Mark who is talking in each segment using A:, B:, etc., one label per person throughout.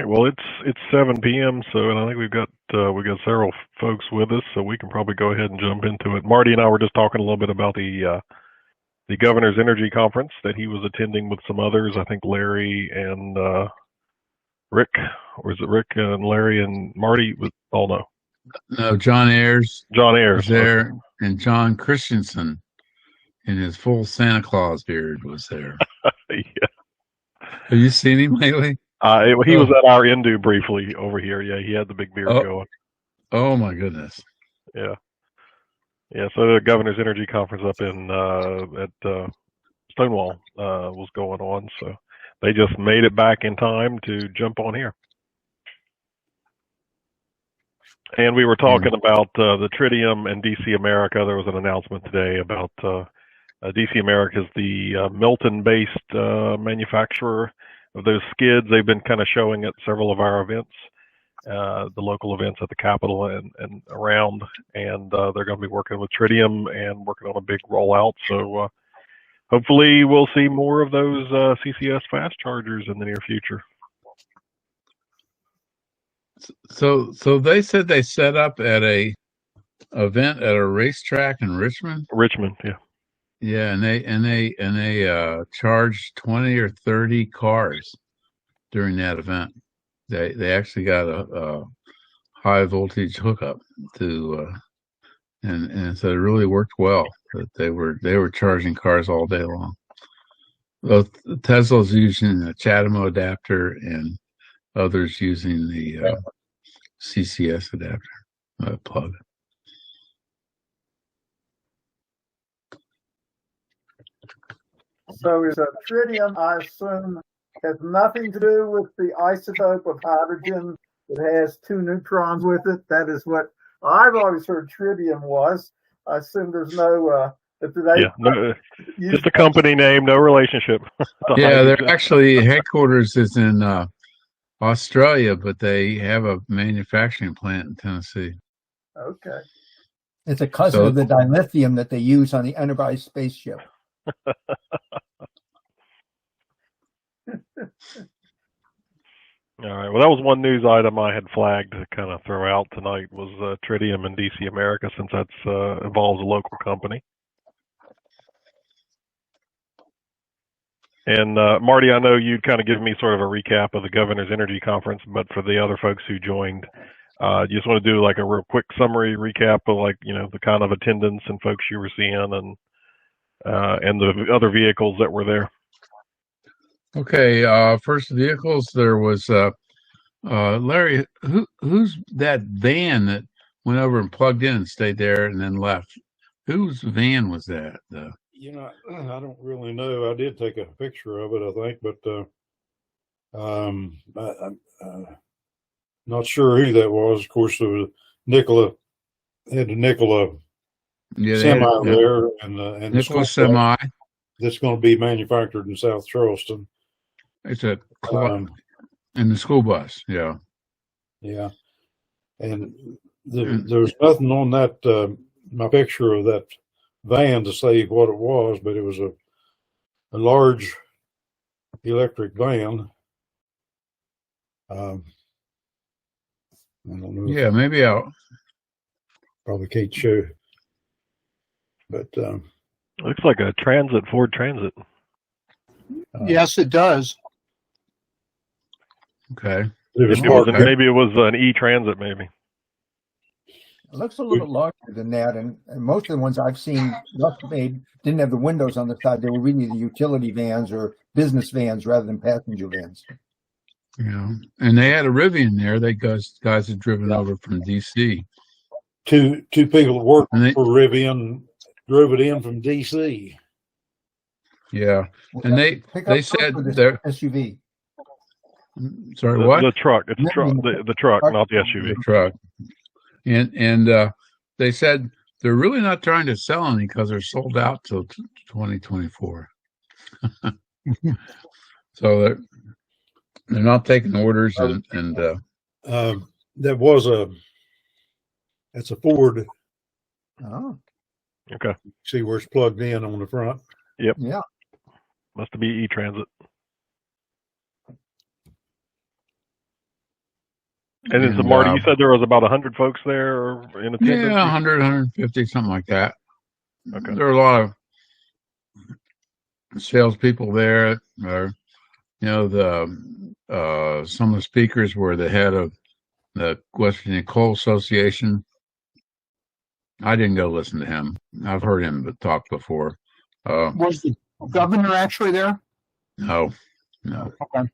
A: right. Well, it's 7 p.m. So, and I think we got several folks with us, so we can probably go ahead and jump into it. Marty and I were just talking a little bit about the governor's energy conference that he was attending with some others. I think Larry and Rick, or is it Rick and Larry and Marty? Oh no,
B: No, John Ayers.
A: John Ayers
B: was there, and John Christensen in his full Santa Claus beard was there.
A: Yeah.
B: Have you seen him lately?
A: He was at our Indu briefly over here. Yeah, he had the big beard going.
B: Oh my goodness.
A: Yeah. Yeah, so the governor's energy conference up in at Stonewall was going on, so they just made it back in time to jump on here. And we were talking about the tritium and DC America. There was an announcement today about DC America is the Milton-based manufacturer of those skids. They've been kind of showing at several of our events, the local events at the Capitol and around, and they're going to be working with tritium and working on a big rollout. So hopefully we'll see more of those CCS fast chargers in the near future.
B: So they said they set up at a event at a racetrack in Richmond.
A: Richmond, yeah.
B: Yeah, and they charged 20 or 30 cars during that event. They actually got a high voltage hookup to, and so it really worked well. That they were charging cars all day long. Both Tesla's using a CHAdeMO adapter and others using the CCS adapter plug.
C: So is a tritium, I assume, has nothing to do with the isotope of hydrogen that has 2 neutrons with it. That is what I've always heard tritium was. I assume there's no
A: just a company name, no relationship.
B: Yeah, their actually headquarters is in Australia, but they have a manufacturing plant in Tennessee.
C: Okay.
D: It's a cousin of the dilithium that they use on the Enterprise spaceship.
A: All right. Well, that was one news item I had flagged to kind of throw out tonight was tritium and DC America, since that's involves a local company. And Marty, I know you'd kind of give me sort of a recap of the Governor's Energy Conference, but for the other folks who joined, you just want to do like a real quick summary recap of like, the kind of attendance and folks you were seeing and the other vehicles that were there.
B: Okay, first vehicles, there was Larry, who's that van that went over and plugged in and stayed there and then left? Whose van was that?
E: I don't really know. I did take a picture of it, I think, but I'm not sure who that was. Of course, there was Nikola semi there, and
B: Nikola semi
E: that's going to be manufactured in South Charleston.
B: It's a in the school bus, yeah.
E: And there's nothing on that my picture of that van to say what it was, but it was a large electric van. I don't know.
B: Yeah, maybe I'll
E: probably can't show, but
A: looks like a Ford Transit.
F: Yes, it does.
B: Okay.
A: Maybe it was an E-Transit, maybe.
D: It looks a little larger than that, and most of the ones I've seen made didn't have the windows on the side. They were really the utility vans or business vans rather than passenger vans.
B: Yeah, and they had a Rivian there. They guys had driven over from DC.
E: Two people that worked for Rivian drove it in from DC.
B: Yeah, and they said their
D: SUV.
B: Sorry, what?
A: The truck. It's the truck, not the SUV.
B: The truck. And they said they're really not trying to sell any because they're sold out till 2024. So they're not taking orders, and
E: that's a Ford.
D: Oh,
A: okay.
E: See where it's plugged in on the front.
A: Yep.
D: Yeah.
A: Must be E-Transit. And then, so Marty, you said there was about 100 folks there in attendance?
B: Yeah, 100, 150, something like that.
A: Okay.
B: There are a lot of salespeople there. Or, some of the speakers were the head of the West Virginia Coal Association. I didn't go listen to him. I've heard him talk before.
F: Was the governor actually there?
B: No.
F: Okay.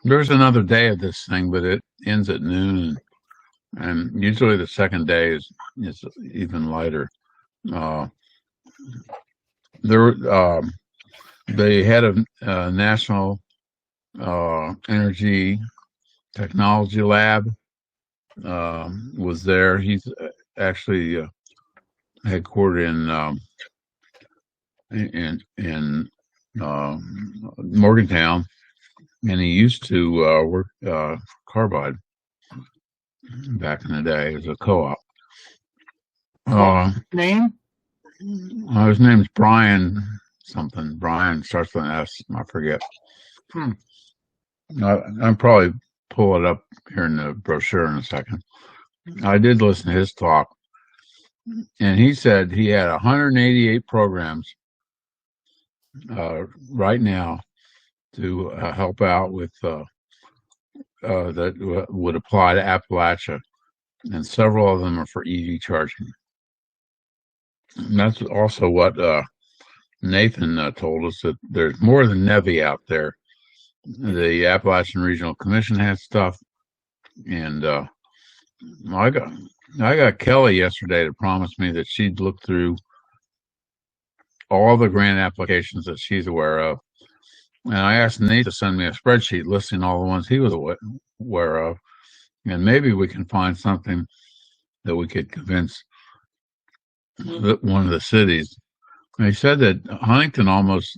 B: There's another day of this thing, but it ends at noon, and usually the second day is even lighter. The head of National Energy Technology Lab was there. He's actually headquartered in Morgantown, and he used to work carbide back in the day as a co-op.
F: Name?
B: His name's Brian something. Brian starts with an S. I forget. I'll probably pull it up here in the brochure in a second. I did listen to his talk, and he said he had 188 programs right now to help out with that would apply to Appalachia, and several of them are for EV charging. And that's also what Nathan told us, that there's more than NEVI out there. The Appalachian Regional Commission has stuff, and I got Kelly yesterday to promise me that she'd look through all the grant applications that she's aware of. And I asked Nate to send me a spreadsheet listing all the ones he was aware of. And maybe we can find something that we could convince one of the cities. And he said that Huntington almost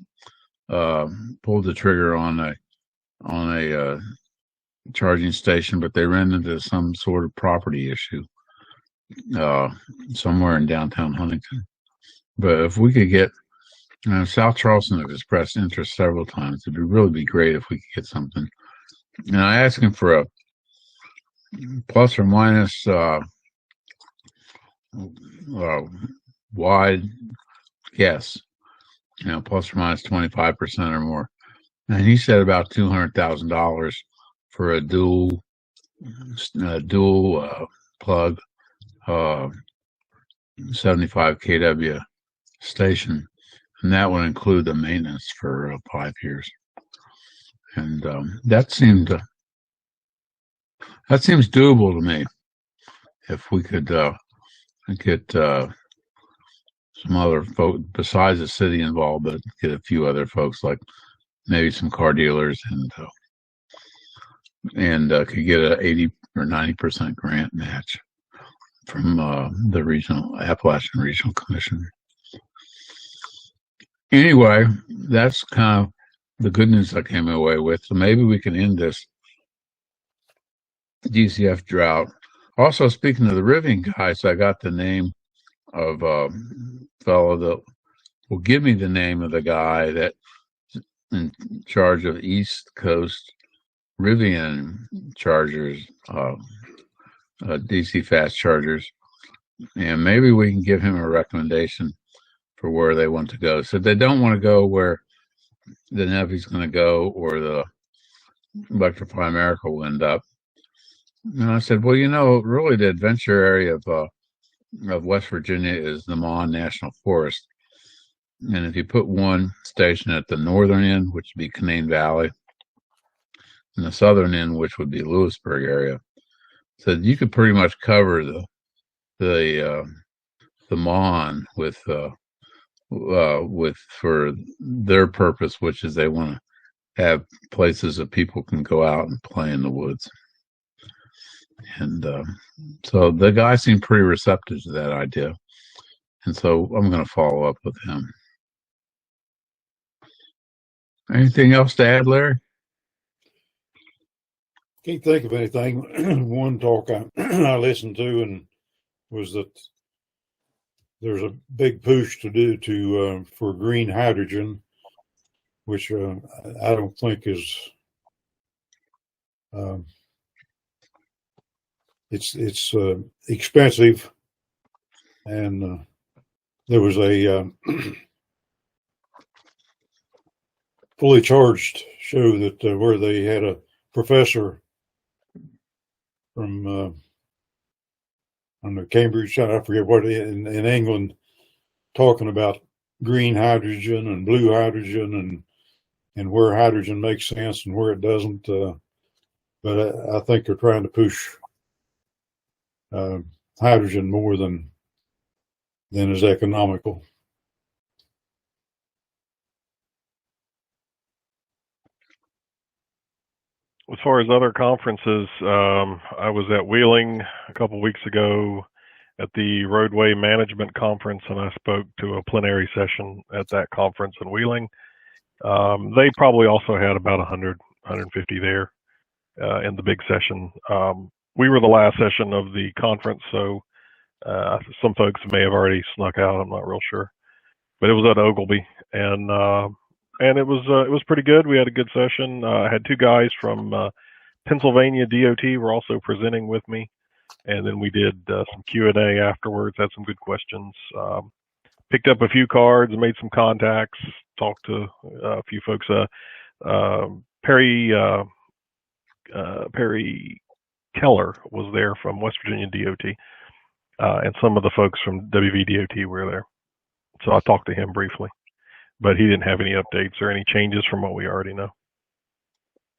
B: pulled the trigger on a charging station, but they ran into some sort of property issue somewhere in downtown Huntington. But if we could get, South Charleston has expressed interest several times. It'd really be great if we could get something. And I asked him for a plus or minus wide guess, plus or minus 25% or more. And he said about $200,000 for a dual plug 75 kW station, and that would include the maintenance for 5 years. And that seems doable to me. If we could get some other folks besides the city involved, but get a few other folks, like maybe some car dealers, and could get a 80 or 90% grant match from the Appalachian Regional Commission. Anyway, that's kind of the good news I came away with. So maybe we can end this DCF drought. Also, speaking of the riveting guys, I got the name of a fellow that will give me the name of the guy that's in charge of East Coast Rivian chargers, DC fast chargers, and maybe we can give him a recommendation for where they want to go. So they don't want to go where the NEVI's going to go or the Electrify America will end up. And I said, well, really the adventure area of West Virginia is the Mon National Forest. And if you put one station at the northern end, which would be Canaan Valley, and the southern end, which would be Lewisburg area, so you could pretty much cover the Mon with for their purpose, which is they want to have places that people can go out and play in the woods. And so the guy seemed pretty receptive to that idea. And so I'm going to follow up with him. Anything else to add, Larry?
E: Can't think of anything. One talk I listened to and was that there's a big push to do for green hydrogen, which I don't think is it's expensive, and there was a fully charged show that where they had a professor from I don't know, Cambridge, I forget what, in England, talking about green hydrogen and blue hydrogen and where hydrogen makes sense and where it doesn't. But I think they're trying to push hydrogen more than is economical.
A: As far as other conferences, I was at Wheeling a couple weeks ago at the Roadway Management Conference, and I spoke to a plenary session at that conference in Wheeling. They probably also had about 100, 150 there in the big session. We were the last session of the conference, so some folks may have already snuck out. I'm not real sure, but it was at Ogilvy, and it was pretty good. We had a good session. I had two guys from Pennsylvania DOT were also presenting with me, and then we did some Q&A afterwards. Had some good questions. Picked up a few cards, made some contacts, talked to a few folks. Perry Keller was there from West Virginia DOT, and some of the folks from WVDOT were there. So I talked to him briefly, but he didn't have any updates or any changes from what we already know.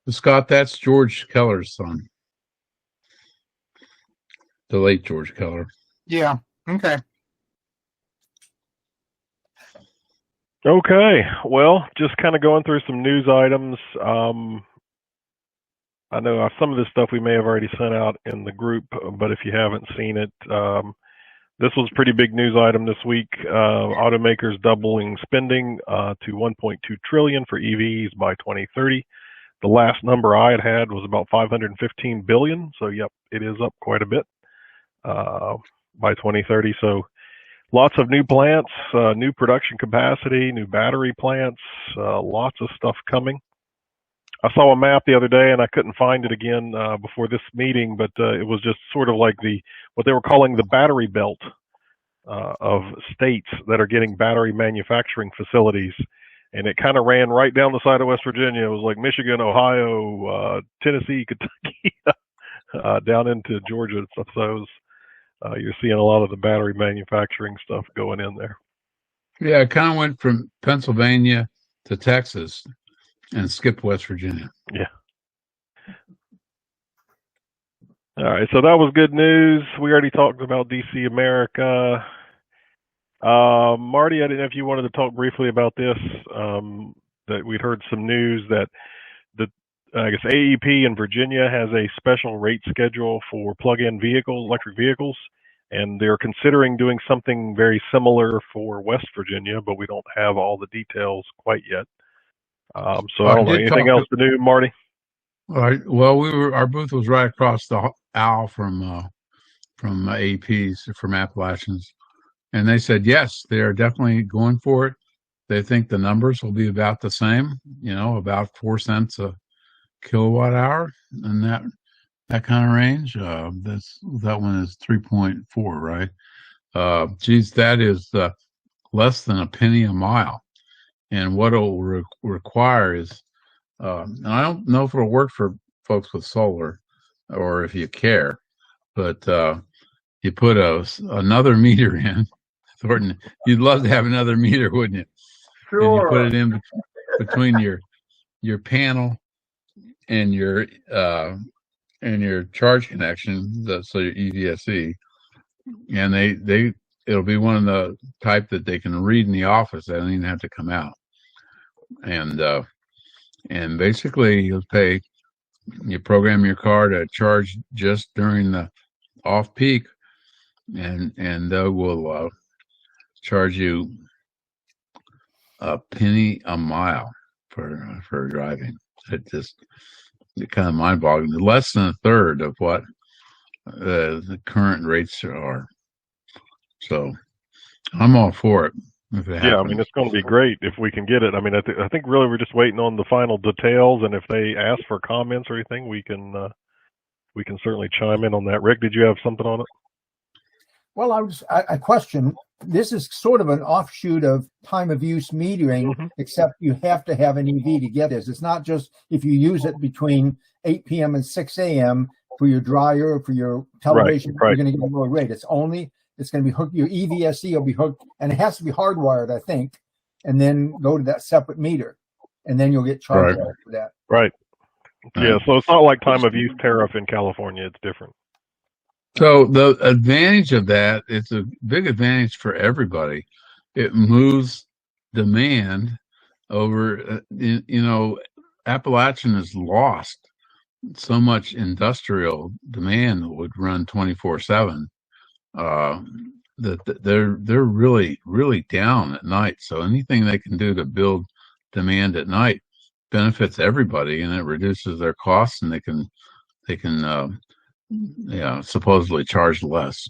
B: Scott, that's George Keller's son. The late George Keller.
F: Yeah. Okay.
A: Okay. Well, just kind of going through some news items. I know some of this stuff we may have already sent out in the group, but if you haven't seen it, this was a pretty big news item this week. Automakers doubling spending to 1.2 trillion for EVs by 2030. The last number I had was about 515 billion. So, yep, it is up quite a bit by 2030. So, lots of new plants, new production capacity, new battery plants, lots of stuff coming. I saw a map the other day, and I couldn't find it again before this meeting, but it was just sort of like what they were calling the battery belt of states that are getting battery manufacturing facilities. And it kind of ran right down the side of West Virginia. It was like Michigan, Ohio, Tennessee, Kentucky, down into Georgia and stuff. So you're seeing a lot of the battery manufacturing stuff going in there.
B: Yeah, it kind of went from Pennsylvania to Texas and skipped West Virginia.
A: Yeah. All right, so that was good news. We already talked about DC America. Marty, I didn't know if you wanted to talk briefly about this, that we'd heard some news that I guess AEP in Virginia has a special rate schedule for plug-in vehicles, electric vehicles, and they're considering doing something very similar for West Virginia, but we don't have all the details quite yet. So I don't know, anything else to do, Marty?
B: All right. Well, our booth was right across the aisle from AEP's, from Appalachians. And they said, yes, they are definitely going for it. They think the numbers will be about the same, about 4 cents a kilowatt hour in that kind of range. That one is 3.4, right? Geez, that is less than a penny a mile. And what it will require is, and I don't know if it'll work for folks with solar or if you care, but you put another meter in. Thornton, you'd love to have another meter, wouldn't you?
C: Sure.
B: And you put it in between your panel and your charge connection, so your EVSE, and it'll be one of the type that they can read in the office. They don't even have to come out, and basically you program your car to charge just during the off peak, and they will charge you a penny a mile for driving. It's kind of mind-boggling. Less than a third of what the current rates are. So I'm all for it.
A: Yeah, I mean, it's going to be great if we can get it. I mean, I think really we're just waiting on the final details, and if they ask for comments or anything, we can we can certainly chime in on that. Rick, did you have something on it?
D: Well, I question, this is sort of an offshoot of time of use metering, except you have to have an EV to get this. It's not just if you use it between 8 p.m. and 6 a.m. for your dryer or for your television,
A: Right.
D: you're going to get a lower rate. It's going to be hooked, your EVSE will be hooked, and it has to be hardwired, I think, and then go to that separate meter, and then you'll get charged for that.
A: Right. Yeah, so it's not like time of use tariff in California. It's different.
B: So the advantage of that, it's a big advantage for everybody. It moves demand over, Appalachian has lost so much industrial demand that would run 24/7 that they're really, really down at night. So anything they can do to build demand at night benefits everybody, and it reduces their costs, and they can supposedly charge less.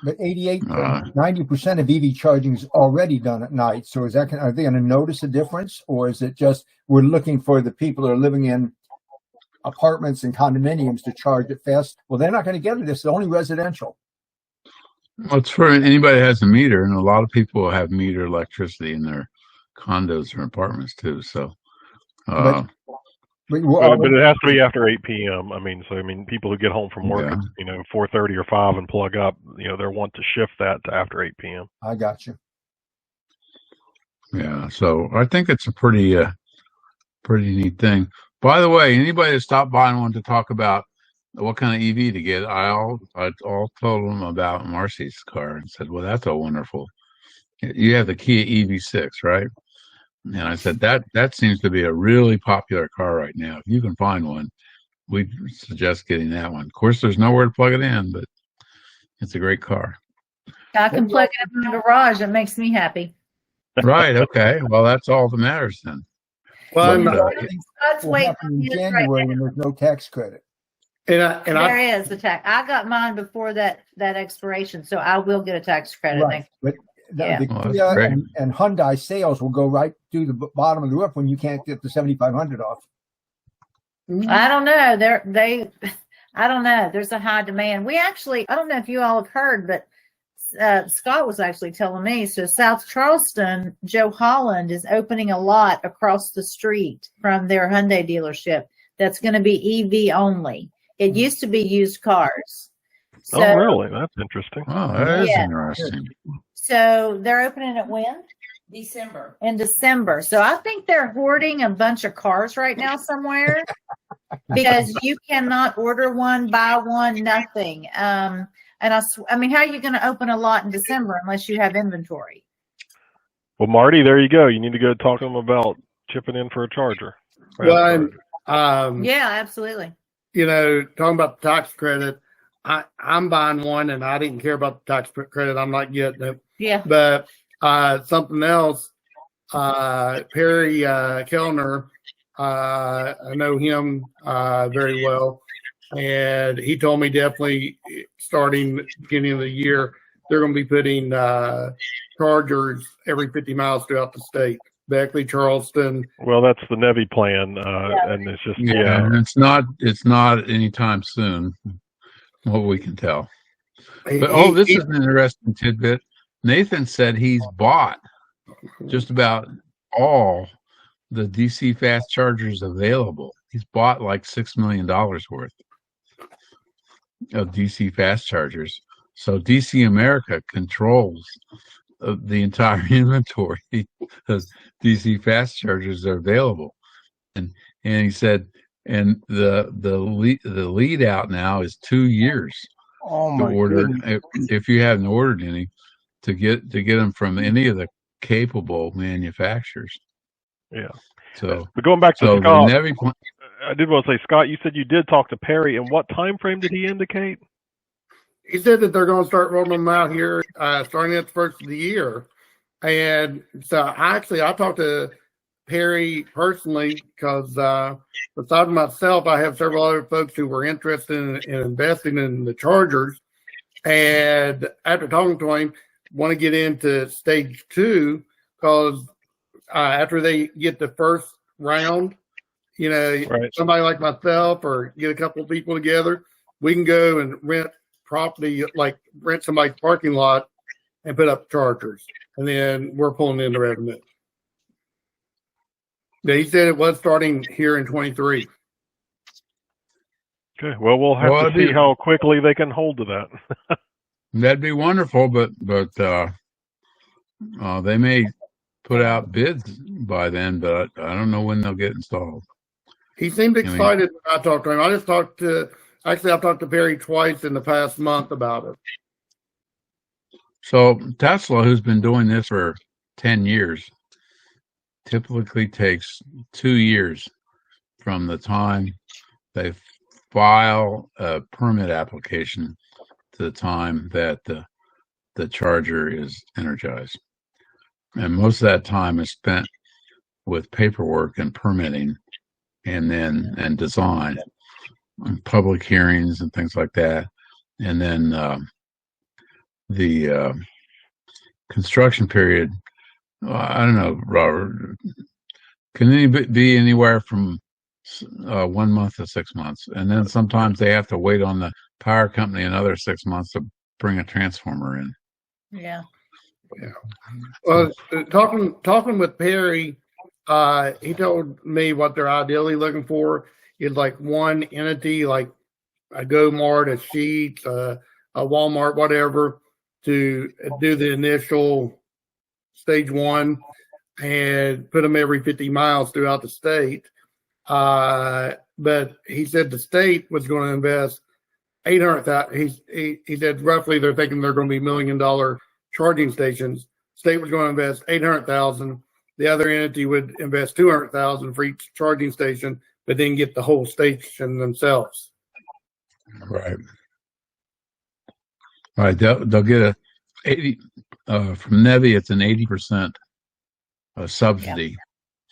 D: But 90% of EV charging is already done at night. So are they going to notice a difference, or is it just we're looking for the people that are living in apartments and condominiums to charge it fast? Well, they're not going to get it. It's only residential.
B: Well, it's for anybody that has a meter, and a lot of people have meter electricity in their condos or apartments too. So,
A: but it has to be after 8 p.m. People who get home from work, 4:30 or 5 and plug up, they want to shift that to after 8 p.m.
D: I got you.
B: Yeah, so I think it's a pretty neat thing. By the way, anybody that stopped by and wanted to talk about what kind of EV to get, I all told them about Marcy's car and said, well, that's all wonderful. You have the Kia EV6, right? And I said, that seems to be a really popular car right now. If you can find one, we'd suggest getting that one. Of course, there's nowhere to plug it in, but it's a great car.
G: I can plug it up in the garage. It makes me happy.
B: Right. Okay. Well, that's all that matters then.
F: Well,
G: Let's wait
D: in January when there's no tax credit.
G: There is the tax. I got mine before that expiration, so I will get a tax credit.
D: Right. But the Kia and Hyundai sales will go right through the bottom of the roof when you can't get the $7,500 off.
G: I don't know. I don't know. There's a high demand. I don't know if you all have heard, but Scott was actually telling me. So South Charleston, Joe Holland is opening a lot across the street from their Hyundai dealership that's going to be EV only. It used to be used cars. So,
A: oh, really? That's interesting.
B: Oh, that is interesting.
G: So they're opening it when?
H: December.
G: In December. So I think they're hoarding a bunch of cars right now somewhere because you cannot order one, buy one, nothing. And how are you going to open a lot in December unless you have inventory?
A: Well, Marty, there you go. You need to go talk to them about chipping in for a charger.
F: Well,
G: yeah, absolutely.
F: Talking about the tax credit, I'm buying one, and I didn't care about the tax credit. I'm not getting it.
G: Yeah.
F: But something else, Perry Kellner, I know him very well, and he told me definitely starting beginning of the year, they're going to be putting chargers every 50 miles throughout the state. Beckley, Charleston.
A: Well, that's the NEVI plan, and it's just
B: It's not anytime soon, what we can tell. But this is an interesting tidbit. Nathan said he's bought just about all the DC fast chargers available. He's bought like $6 million worth of DC fast chargers. So DC America controls the entire inventory of DC fast chargers are available, and he said, and the lead out now is 2 years to order if you haven't ordered any to get them from any of the capable manufacturers.
A: Yeah.
B: So,
A: but going back to Scott, I did want to say, Scott, you said you did talk to Perry, and what time frame did he indicate?
F: He said that they're going to start rolling them out here starting at the first of the year. And so I talked to Perry personally because besides myself, I have several other folks who were interested in investing in the chargers. And after talking to him, want to get into stage 2 because after they get the first round,
A: right.
F: Somebody like myself or get a couple of people together, we can go and rent property, like rent somebody's parking lot and put up chargers, and then we're pulling in the revenue. Yeah, he said it was starting here in 23.
A: Okay. Well, we'll have to see how quickly they can hold to that.
B: That'd be wonderful, but they may put out bids by then, but I don't know when they'll get installed.
F: He seemed excited when I talked to him. I've talked to Perry twice in the past month about it.
B: So Tesla, who's been doing this for 10 years, typically takes 2 years from the time they file a permit application to the time that the charger is energized. And most of that time is spent with paperwork and permitting and design and public hearings and things like that. And then the construction period, I don't know, Robert, can it be anywhere from 1 month to 6 months? And then sometimes they have to wait on the power company another 6 months to bring a transformer in.
G: Yeah.
F: Well, talking with Perry, he told me what they're ideally looking for is like one entity, like a GoMart, a Sheetz, a Walmart, whatever, to do the initial stage one and put them every 50 miles throughout the state. But he said the state was going to invest $800,000. He said roughly they're thinking they're going to be $1 million charging stations. State was going to invest $800,000. The other entity would invest $200,000 for each charging station, but then get the whole station themselves.
B: Right. Right. They'll get a 80 from NEVI. It's an 80% subsidy.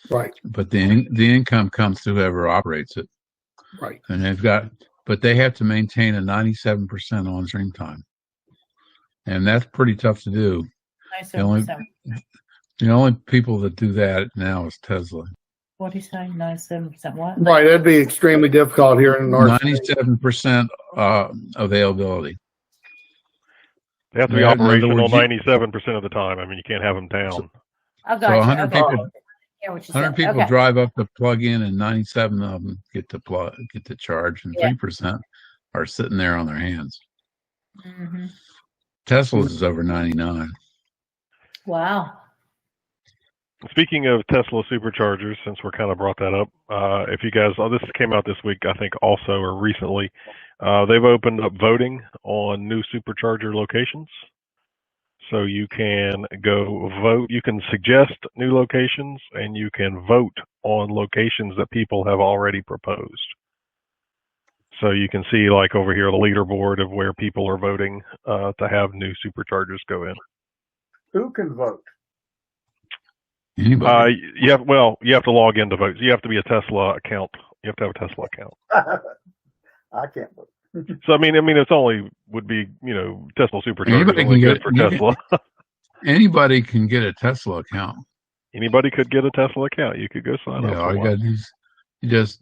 F: Yeah. Right.
B: But the income comes to whoever operates it.
F: Right.
B: And but they have to maintain a 97% on-stream time, and that's pretty tough to do. The only people that do that now is Tesla.
G: What do you say? 97% what?
F: Right. That'd be extremely difficult here in North.
B: 97% availability.
A: They have to be operational 97% of the time. I mean, you can't have them down.
G: I got
B: so
G: you.
B: 100
G: Okay.
B: people. 100 people drive up to plug in, and 97 of them get to charge, and 3% are sitting there on their hands.
G: Mm-hmm.
B: Tesla's is over 99.
G: Wow.
A: Speaking of Tesla superchargers, since we're kind of brought that up, if you guys, this came out this week, I think also, or recently, they've opened up voting on new supercharger locations. So you can go vote, you can suggest new locations, and you can vote on locations that people have already proposed. So you can see, like over here, the leaderboard of where people are voting to have new superchargers go in.
C: Who can vote?
B: Anybody.
A: You have to log in to vote. You have to be a Tesla account. You have to have a Tesla account.
C: I can't vote.
A: So I mean, it's only would be Tesla superchargers only good for Tesla.
B: Anybody can get a Tesla account.
A: Anybody could get a Tesla account. You could go sign up.
B: All you got to you just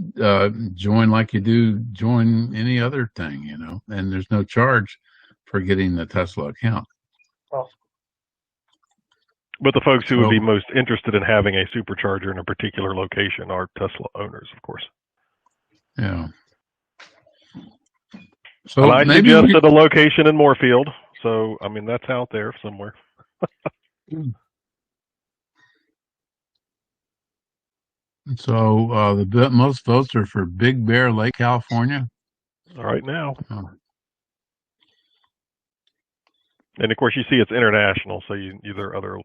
B: join like you join any other thing, and there's no charge for getting the Tesla account.
C: Oh.
A: But the folks who would be most interested in having a supercharger in a particular location are Tesla owners, of course.
B: Yeah. So
A: I suggested a location in Moorfield. So, I mean, that's out there somewhere.
B: So the most votes are for Big Bear Lake, California.
A: Right now. Oh. And, of course, you see it's international, so there are other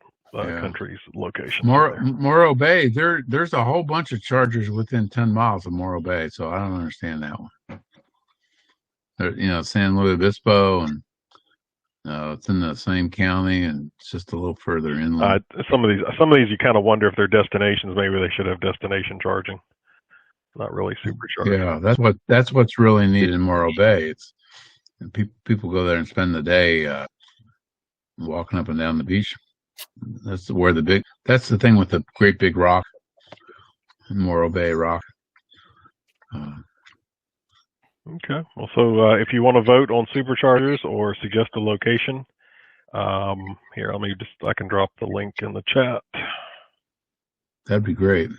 A: countries' locations.
B: Morro Bay, there's a whole bunch of chargers within 10 miles of Morro Bay, so I don't understand that one. San Luis Obispo, and it's in the same county, and it's just a little further inland.
A: Some of these, you kind of wonder if they're destinations. Maybe they should have destination charging, not really supercharging.
B: Yeah, that's what's really neat in Morro Bay. People go there and spend the day walking up and down the beach. That's the thing with the great big rock, Morro Bay rock.
A: Okay. Well, so if you want to vote on superchargers or suggest a location, here, I can drop the link in the chat.
B: That'd be great.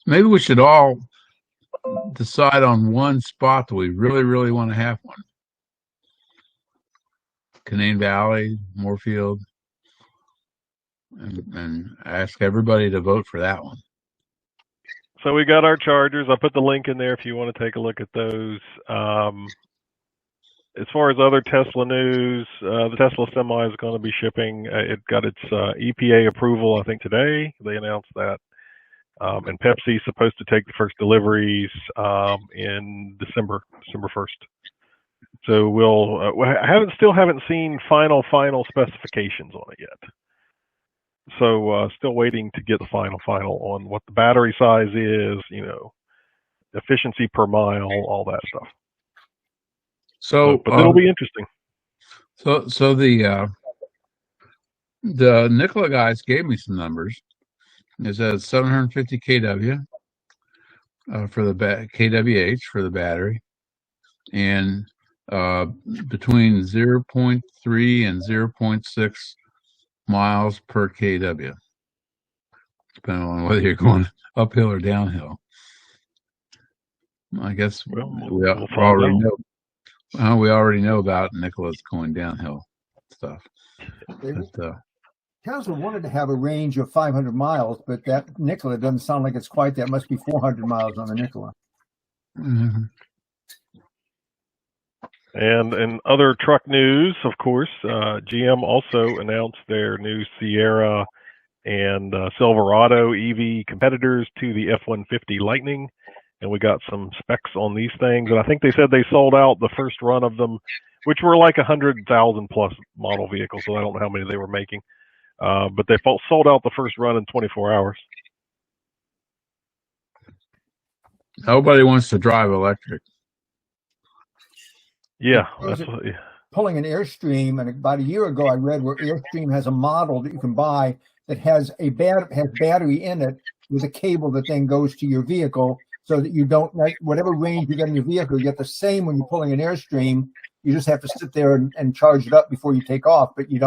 B: Maybe we should all decide on one spot that we really, really want to have one. Canaan Valley, Moorfield, and ask everybody to vote for that one.
A: So we got our chargers. I put the link in there if you want to take a look at those. As far as other Tesla news, the Tesla Semi is going to be shipping. It got its EPA approval, I think, today. They announced that. And Pepsi's supposed to take the first deliveries in December 1st. So we'll still haven't seen final specifications on it yet. So still waiting to get the final on what the battery size is, efficiency per mile, all that stuff.
B: So,
A: but it'll be interesting.
B: So the Nikola guys gave me some numbers. It says 750 kW for the kWh for the battery, and between 0.3 and 0.6 miles per kW, depending on whether you're going uphill or downhill. I guess we already know. We already know about Nikola's going downhill stuff. But,
D: Tesla wanted to have a range of 500 miles, but that Nikola doesn't sound like it's quite that. It must be 400 miles on the Nikola.
B: Mm-hmm.
A: And in other truck news, of course, GM also announced their new Sierra and Silverado EV competitors to the F-150 Lightning. And we got some specs on these things. And I think they said they sold out the first run of them, which were like 100,000 plus model vehicles. So I don't know how many they were making. But they sold out the first run in 24 hours.
B: Nobody wants to drive electric.
A: Yeah.
D: Pulling an Airstream, and about a year ago I read where Airstream has a model that you can buy that has battery in it with a cable that then goes to your vehicle, so that you don't, whatever range you get in your vehicle, you get the same when you're pulling an Airstream. You just have to sit there and charge it up before you take off, but you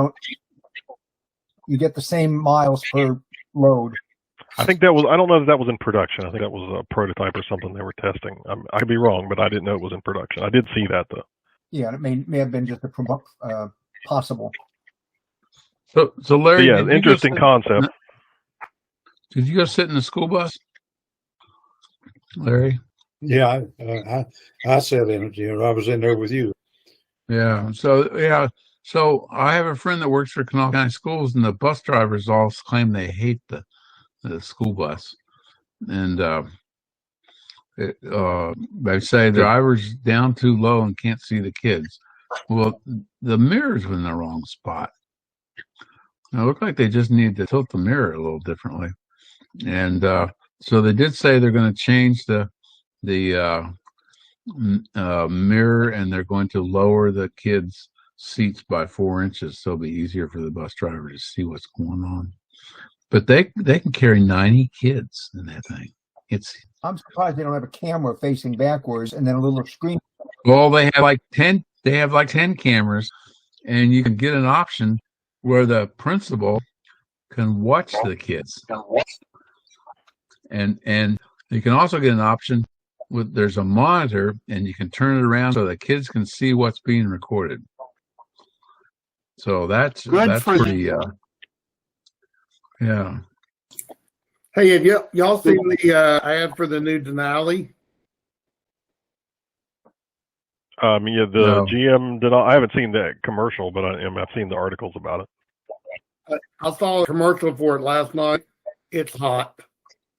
D: get the same miles per load.
A: I think that was, I don't know if that was in production. I think that was a prototype or something they were testing. I could be wrong, but I didn't know it was in production. I did see that though.
D: Yeah, it may have been just a possible.
B: So Larry,
A: yeah, interesting concept.
B: Did you go sit in the school bus, Larry?
E: Yeah, I sat in it. I was in there with you.
B: Yeah. So I have a friend that works for Kanawha County Schools, and the bus drivers all claim they hate the school bus, and they say the driver's down too low and can't see the kids. Well, the mirror's in the wrong spot. It looked like they just need to tilt the mirror a little differently, and so they did say they're going to change the mirror, and they're going to lower the kids' seats by 4 inches, so it'll be easier for the bus driver to see what's going on. But they can carry 90 kids in that thing.
D: I'm surprised they don't have a camera facing backwards and then a little screen.
B: Well, they have like 10. They have like 10 cameras, and you can get an option where the principal can watch the kids, and you can also get an option with there's a monitor, and you can turn it around so the kids can see what's being recorded. So that's pretty. Yeah.
F: Hey, have y'all seen the ad for the new Denali?
A: Yeah,
B: No.
A: GM did. I haven't seen the commercial, but I've seen the articles about it.
F: I saw a commercial for it last night. It's hot.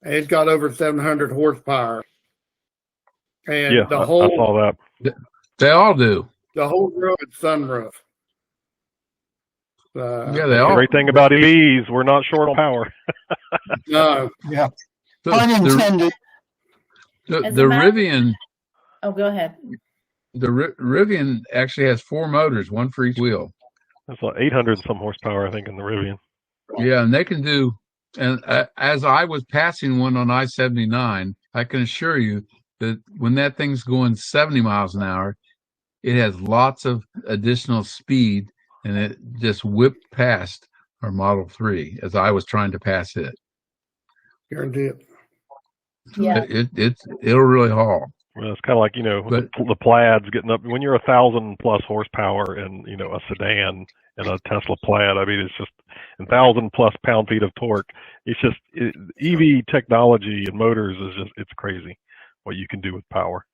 F: It's got over 700 horsepower. And
A: Yeah, I saw that.
B: They all do.
F: The whole grill is sunroof.
B: Yeah, they all.
A: Great thing about EVs, we're not short on power.
F: No.
D: Yeah.
H: Pun intended.
B: The Rivian.
G: Oh, go ahead.
B: The Rivian actually has 4 motors, one for each wheel.
A: It's like 800 some horsepower, I think, in the Rivian.
B: Yeah, and they can do. And as I was passing one on I-79, I can assure you that when that thing's going 70 miles an hour, it has lots of additional speed, and it just whipped past our Model 3 as I was trying to pass it.
F: Guarantee it.
G: Yeah.
B: It'll really haul.
A: Well, it's kind of like,
B: But-
A: the Plaids getting up when you're 1,000+ horsepower in, a sedan and a Tesla Plaid. I mean, it's just 1,000+ pound-feet of torque. It's just EV technology and motors it's crazy what you can do with power.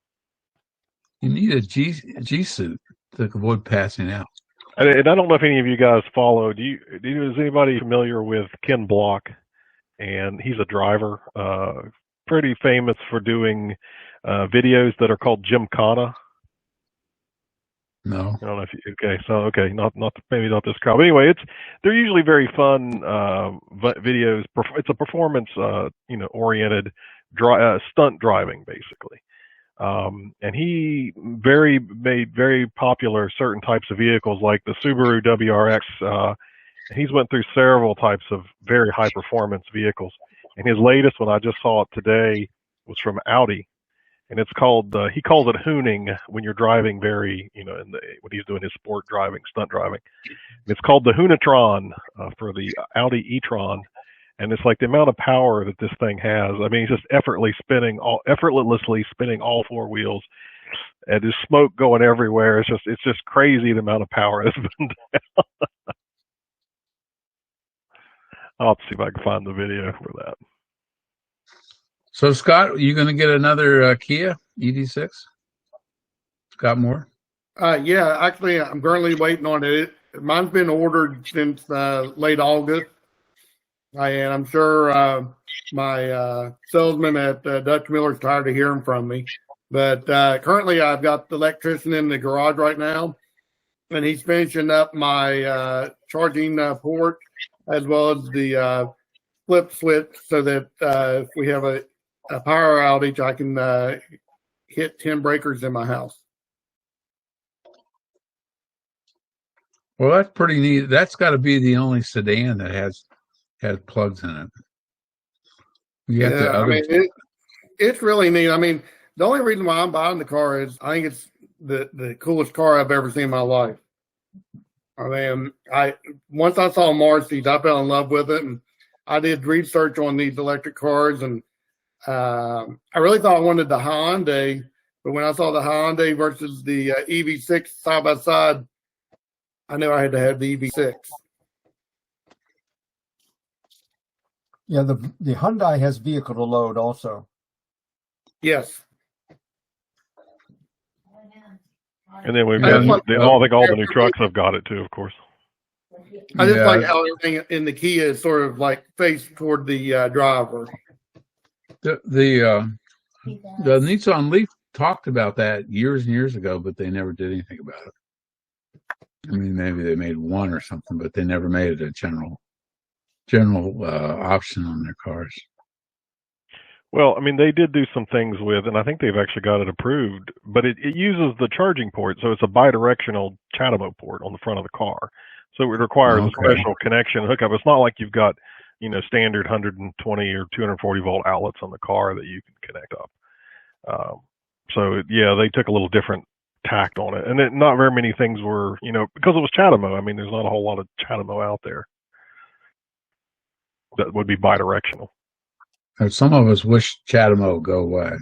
B: You need a G suit to avoid passing out.
A: And I don't know if any of you guys follow. Is anybody familiar with Ken Block? And he's a driver, pretty famous for doing videos that are called Gymkhana.
B: No.
A: I don't know if not maybe not this crowd. But anyway, they're usually very fun videos. It's a performance oriented stunt driving basically. And he made very popular certain types of vehicles like the Subaru WRX. He's went through several types of very high performance vehicles. And his latest one, I just saw it today, was from Audi. And it's called, he calls it hooning when you're driving very, when he's doing his sport driving, stunt driving. And it's called the Hoonatron for the Audi e-tron. And it's like the amount of power that this thing has. I mean, he's just effortlessly spinning all four wheels. And there's smoke going everywhere. It's just crazy the amount of power that's been down. I'll have to see if I can find the video for that.
B: So, Scott, are you going to get another Kia ED6? Scott Moore?
F: Yeah, actually, I'm currently waiting on it. Mine's been ordered since late August. And I'm sure my salesman at Dutch Miller's tired of hearing from me. But currently, I've got the electrician in the garage right now, and he's finishing up my charging port as well as the flip switch so that if we have a power outage, I can hit 10 breakers in my house.
B: Well, that's pretty neat. That's got to be the only sedan that has plugs in it.
F: It's really neat. I mean, the only reason why I'm buying the car is I think it's the coolest car I've ever seen in my life. I mean, once I saw Marcy's, I fell in love with it, and I did research on these electric cars, and I really thought I wanted the Hyundai, but when I saw the Hyundai versus the EV6 side by side, I knew I had to have the EV6.
D: Yeah, the Hyundai has vehicle to load also.
F: Yes.
A: And then we've got, I think all the new trucks have got it too, of course.
F: I just like how everything in the Kia is sort of like faced toward the driver.
B: The Nissan Leaf talked about that years and years ago, but they never did anything about it. I mean, maybe they made one or something, but they never made it a general option on their cars.
A: Well, I mean, they did do some things with, and I think they've actually got it approved, but it uses the charging port, so it's a bidirectional CHAdeMO port on the front of the car. So it requires a special connection hookup. It's not like you've got, standard 120 or 240 volt outlets on the car that you can connect up. So yeah, they took a little different tact on it, and not very many things were, because it was CHAdeMO. I mean, there's not a whole lot of CHAdeMO out there that would be bidirectional.
B: Some of us wish CHAdeMO would go away.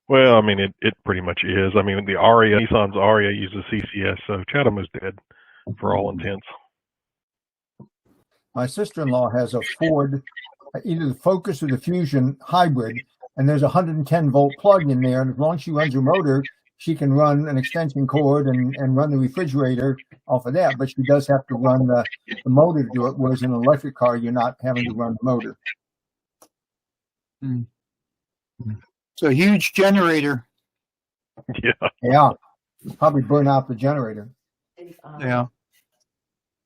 A: Well, I mean, it pretty much is. I mean, the Nissan's Aria uses CCS, so CHAdeMO's dead for all intents.
D: My sister-in-law has a Ford, either the Focus or the Fusion hybrid, and there's a 110 volt plug in there. And as long as she runs her motor, she can run an extension cord and run the refrigerator off of that. But she does have to run the motor to do it, whereas in an electric car, you're not having to run the motor.
H: It's a huge generator.
D: Yeah. Probably burn out the generator.
H: Yeah.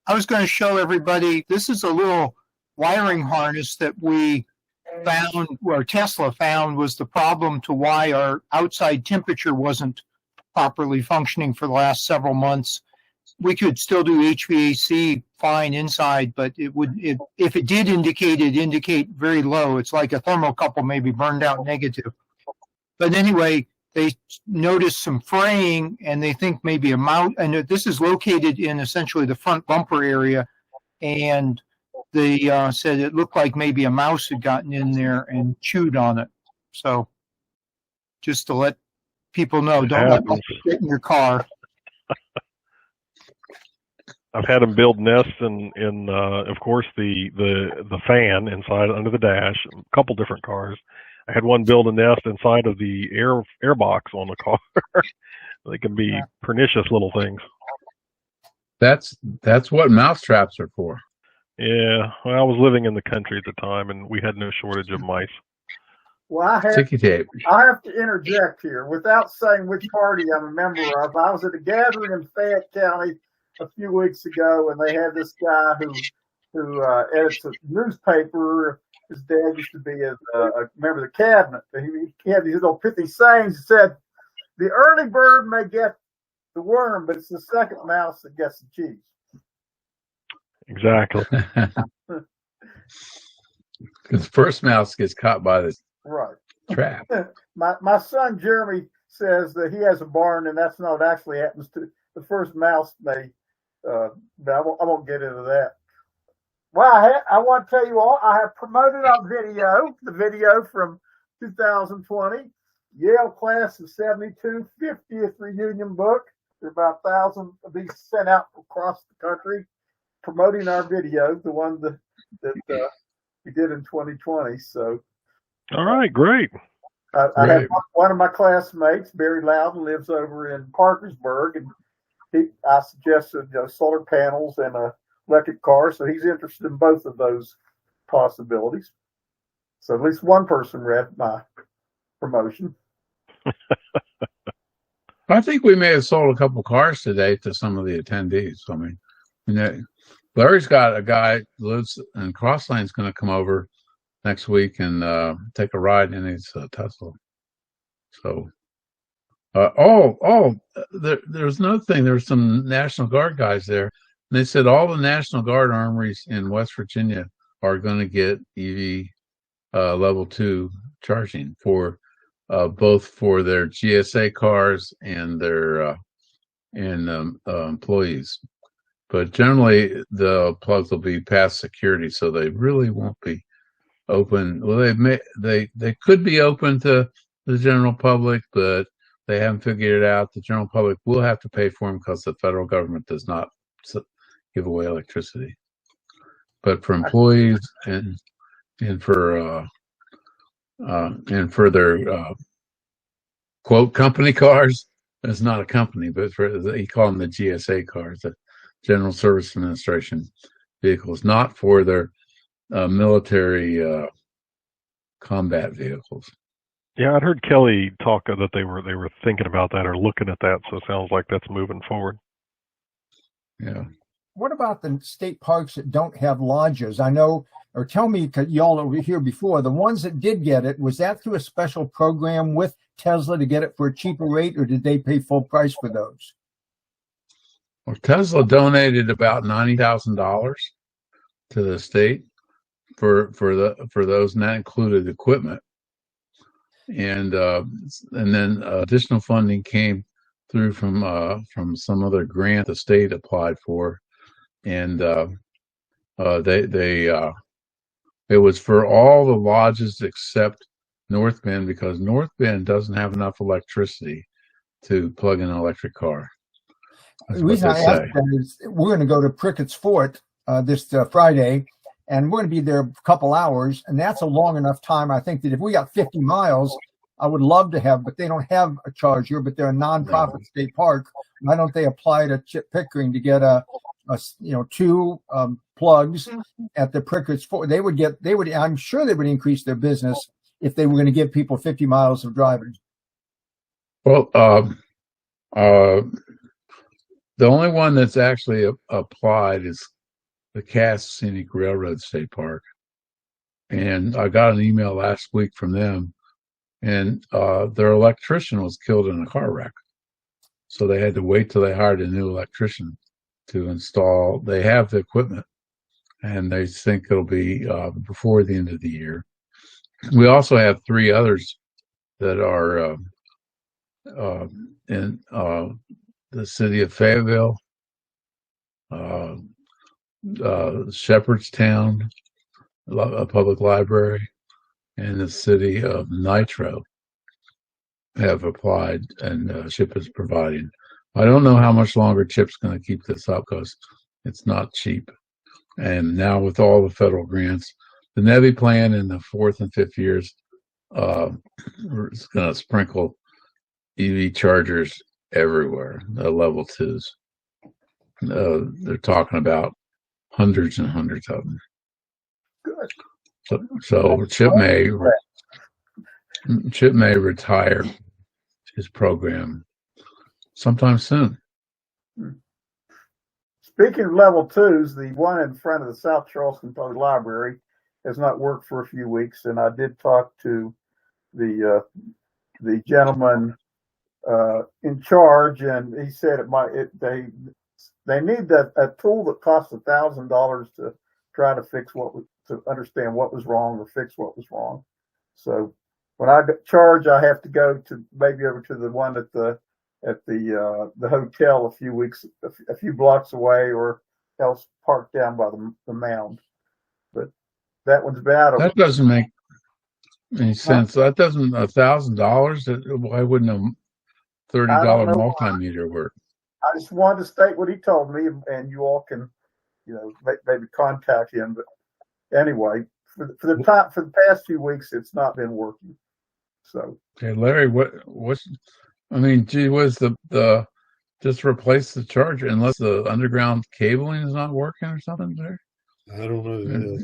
H: I was going to show everybody, this is a little wiring harness that we found, or Tesla found, was the problem to why our outside temperature wasn't properly functioning for the last several months. We could still do HVAC fine inside, but if it did indicate, it'd indicate very low. It's like a thermocouple maybe burned out negative. But anyway, they noticed some fraying, and they think maybe a mouse. And this is located in essentially the front bumper area, and they said it looked like maybe a mouse had gotten in there and chewed on it. So, just to let people know, don't let mice get in your car.
A: I've had them build nests in of course, the fan inside under the dash. A couple different cars. I had one build a nest inside of the air box on the car. They can be pernicious little things.
B: That's what mouse traps are for.
A: Yeah, well, I was living in the country at the time, and we had no shortage of mice.
C: Well,
B: Sticky tape.
C: I have to interject here without saying which party I'm a member of. I was at a gathering in Fayette County a few weeks ago, and they had this guy who edits a newspaper. His dad used to be a member of the cabinet. He had these little pithy sayings. He said, "The early bird may get the worm, but it's the second mouse that gets the cheese."
A: Exactly.
B: Because first mouse gets caught by the trap.
C: My son Jeremy says that he has a barn, and that's not what actually happens to the first mouse. But I won't get into that. Well, I want to tell you all, I have promoted our the video from 2020, Yale Class of 72, 50th reunion book. There are about 1,000 of these sent out across the country, promoting our video, the one that we did in 2020. So,
A: all right, great.
C: I have one of my classmates, Barry Loudon, lives over in Parkersburg, and I suggested solar panels and a electric car, so he's interested in both of those possibilities. So at least one person read my promotion.
B: I think we may have sold a couple cars today to some of the attendees. I mean, Larry's got a guy who lives in Crosslane's going to come over next week and take a ride in his Tesla. So, there's another thing. There's some National Guard guys there. And they said all the National Guard armories in West Virginia are going to get EV level 2 charging for both for their GSA cars and their employees. But generally, the plugs will be past security, so they really won't be open. Well, they could be open to the general public, but they haven't figured it out. The general public will have to pay for them because the federal government does not give away electricity. But for employees and for their quote company cars, it's not a company, but you call them the GSA cars, the General Service Administration vehicles, not for their military combat vehicles.
A: Yeah, I'd heard Kelly talk that they were thinking about that or looking at that, so it sounds like that's moving forward.
B: Yeah.
D: What about the state parks that don't have lodges? I know, or tell me, because y'all over here before, the ones that did get it, was that through a special program with Tesla to get it for a cheaper rate, or did they pay full price for those?
B: Well, Tesla donated about $90,000 to the state for those, and that included equipment. And then additional funding came through from some other grant the state applied for, and it was for all the lodges except North Bend, because North Bend doesn't have enough electricity to plug in an electric car.
D: The reason I asked that is we're going to go to Prickett's Fort this Friday, and we're going to be there a couple hours, and that's a long enough time. I think that if we got 50 miles, I would love to have, but they don't have a charger, but they're a nonprofit state park. Why don't they apply to Chip Pickering to get two plugs at the Prickett's Fort? I'm sure they would increase their business if they were going to give people 50 miles of driving.
B: Well, the only one that's actually applied is the Cass Scenic Railroad State Park. And I got an email last week from them, and their electrician was killed in a car wreck. So they had to wait till they hired a new electrician to install. They have the equipment, and they think it'll be before the end of the year. We also have 3 others that are in the city of Fayetteville, Shepherdstown, a public library, and the city of Nitro have applied, and CHIP is providing. I don't know how much longer CHIP's going to keep this up because it's not cheap. And now with all the federal grants, the NEVI plan in the 4th and 5th years is going to sprinkle EV chargers everywhere, the level 2s. They're talking about hundreds and hundreds of them. So CHIP may retire his program sometime soon.
C: Speaking of level 2s, the one in front of the South Charleston Public Library has not worked for a few weeks, and I did talk to the gentleman in charge, and he said they need a tool that costs $1,000 to try to to understand what was wrong or fix what was wrong. So when I charge, I have to go to maybe over to the one at the hotel a few blocks away, or else parked down by the mound. But that one's been out of.
B: That doesn't make any sense. That doesn't $1,000. Why wouldn't a $30 multimeter work?
C: I just wanted to state what he told me, and you all can, maybe contact him. But anyway, for the past few weeks, it's not been working. So.
B: Okay, Larry, was the just replace the charger unless the underground cabling is not working or something there?
E: I don't know.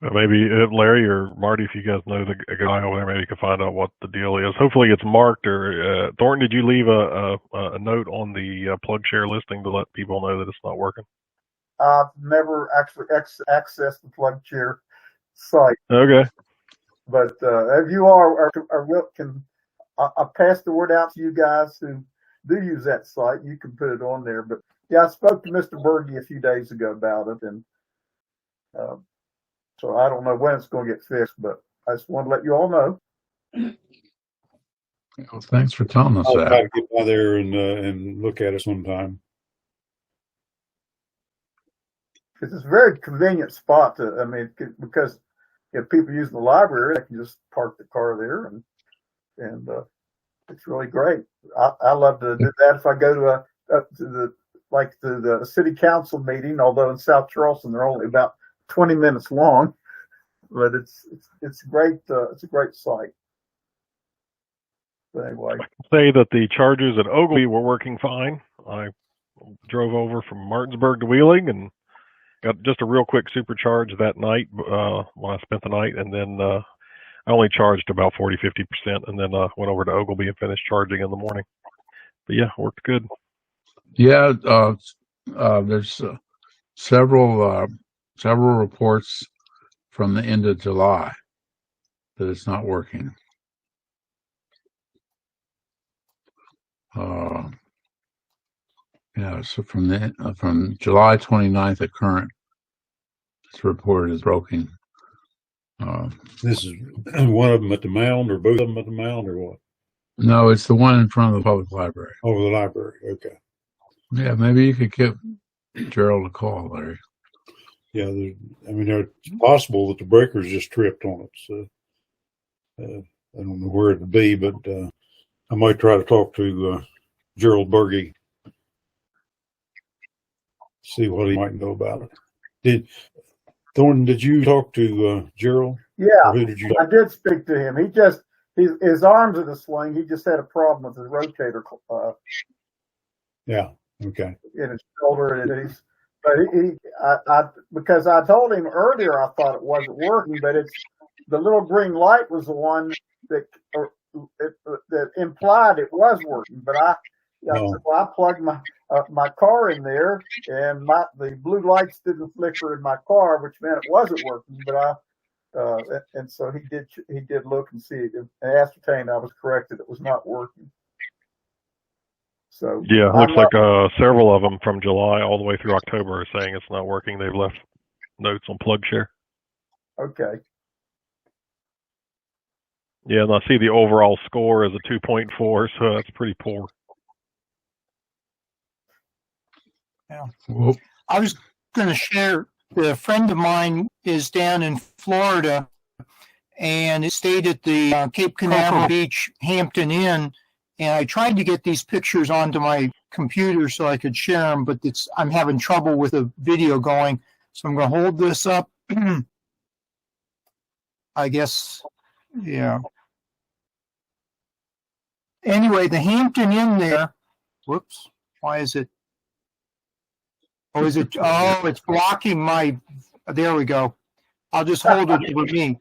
A: Maybe Larry or Marty, if you guys know the guy over there, maybe you can find out what the deal is. Hopefully it's marked. Or Thornton, did you leave a note on the plug share listing to let people know that it's not working?
C: I've never actually accessed the plug share site.
A: Okay.
C: But if you I'll pass the word out to you guys who do use that site. You can put it on there. But yeah, I spoke to Mr. Berge a few days ago about it, and so I don't know when it's going to get fixed, but I just want to let you all know.
B: Well, thanks for telling us
E: I'll
B: that.
E: try to get by there and look at it sometime.
C: It's a very convenient spot because if people use the library, they can just park the car there, and it's really great. I love to do that if I go to the city council meeting. Although in South Charleston they're only about 20 minutes long, but it's great. It's a great site. But anyway,
A: I can say that the chargers at Ogley were working fine. I drove over from Martinsburg to Wheeling and got just a real quick supercharge that night when I spent the night, and then I only charged about 40-50%, and then went over to Ogleby and finished charging in the morning. But yeah, worked good.
B: Yeah, there's several reports from the end of July that it's not working. So from July 29th at current, this report is broken.
E: This is one of them at the mound, or both of them at the mound, or what?
B: No, it's the one in front of the public library.
E: Over the library, okay.
B: Yeah, maybe you could give Gerald a call, Larry.
E: Yeah, it's possible that the breaker's just tripped on it. So I don't know where it'd be, but I might try to talk to Gerald Berge, see what he might know about it. Thornton, did you talk to Gerald?
C: Yeah,
E: who did you?
C: I did speak to him. His arms in a sling. He just had a problem with his rotator.
E: Yeah. Okay.
C: In his shoulder, and because I told him earlier, I thought it wasn't working, but it's the little green light was the one that implied it was working. But I plugged my car in there, and the blue lights didn't flicker in my car, which meant it wasn't working. But and so he did look and see and ascertain I was correct that it was not working. So
A: yeah, looks like several of them from July all the way through October are saying it's not working. They've left notes on PlugShare.
C: Okay.
A: Yeah, and I see the overall score is a 2.4, so that's pretty poor.
H: Yeah.
B: Well,
H: I was going to share. A friend of mine is down in Florida and stayed at the Cape Canaveral Beach Hampton Inn. And I tried to get these pictures onto my computer so I could share them, but I'm having trouble with the video going. So I'm going to hold this up. I guess, yeah. Anyway, the Hampton Inn there. Whoops. Why is it? Oh, is it? Oh, it's blocking my. There we go. I'll just hold it over me.